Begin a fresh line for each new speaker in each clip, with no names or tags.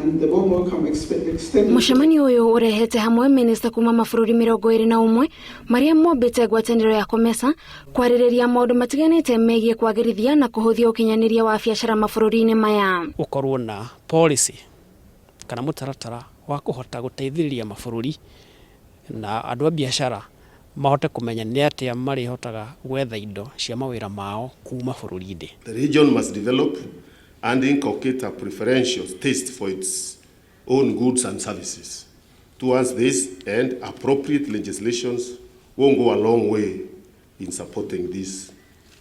and the warm welcome extended.
Mucemanio uyu urehete hamwe minista kuma mabũrũri 21 maria mombite ngwatanĩro ya COMESA kwarĩrĩria maũndũ matiganĩte megiĩ kwagĩrithia na kũhũthia ũkinyanĩria wa biacara mabũrũri-inĩ maya.
Ukorwo na policy kana mũtaratara wa kũhota gũteithĩrĩria mabũrũri na andũ a biacara mahote kumenya nĩ atĩa marihotaga gwetha indo cia mawĩra mao kuma bũrũri-inĩ.
The region must develop and inculcate a preferential taste for its own goods and services. Towards this end, appropriate legislations will go a long way in supporting these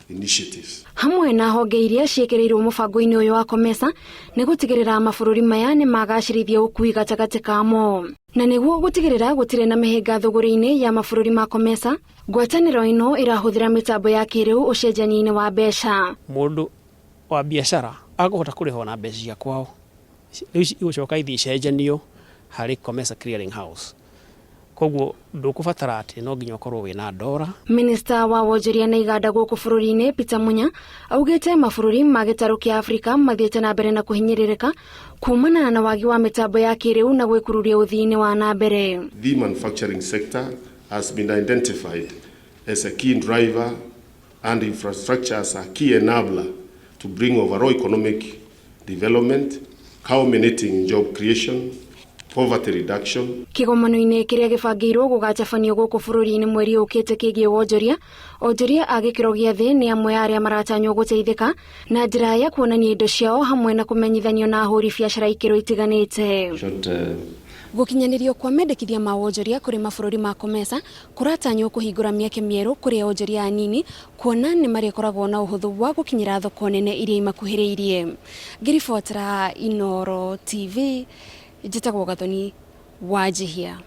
initiatives.
Hamwe na honge iria ciĩkĩrĩirwo mũbango-inĩ ũyũ wa COMESA nĩ gũtigĩrĩra mabũrũri maya nĩ magacĩrithia ũkui gatagatĩ kamo. Na nĩguo gũtigĩrĩra gũtirĩ na mĩhĩnga thũgũrĩ-inĩ ya mabũrũri ma COMESA, ngwatanĩro ĩno ĩrahũthĩra mĩtambo ya kĩrĩu ũcenjania-inĩ wa mbeca.
Mũndũ wa biacara agũhota kũrĩhwo na mbeca cia kwao rĩu igũcoka ithi icenjanio harĩ COMESA Clearing House. Koguo ndũkũbatara atĩ no nginya ũkorwo wĩna ndora. Minista
wa wonjoria na iganda gũkũ bũrũri-inĩ Peter Munya augĩte mabũrũri ma gĩtarũ kĩa Afrika mathiĩte na mbere na kũhinyĩrĩrĩka kumana na wagi wa mĩtambo ya kĩrĩu na gwĩkururia ũthii-inĩ wa na mbere.
The manufacturing sector has been identified as a key driver and infrastructure as a key enabler to bring overall economic development, culminating in job creation, poverty reduction.
Kĩgomano-inĩ kĩrĩa gĩbangĩirwo gũgacabanio gũkũ bũrũri-inĩ mweri ũkĩte kĩgiĩ wonjoria a gĩkĩro gĩa thĩ nĩ amwe arĩa maratanywo gũteithĩka na njĩra ya kuonania indo ciao hamwe na kũmenyithanio na ahũri biacara ikĩro itiganĩte. Gũkinyanĩrio kwa mendekithia ma wonjoria kũrĩ mabũrũri ma COMESA kũratanywo kũhingũra mĩeke mĩerũ kũrĩ onjoria anini kuona nĩ marĩkoragwo na ũhũthũ wa gũkinyĩra thoko nene iria imakuhĩrĩirie. Ngĩribotera Inooro TV, njĩtagwo Gathoni Wanjihia.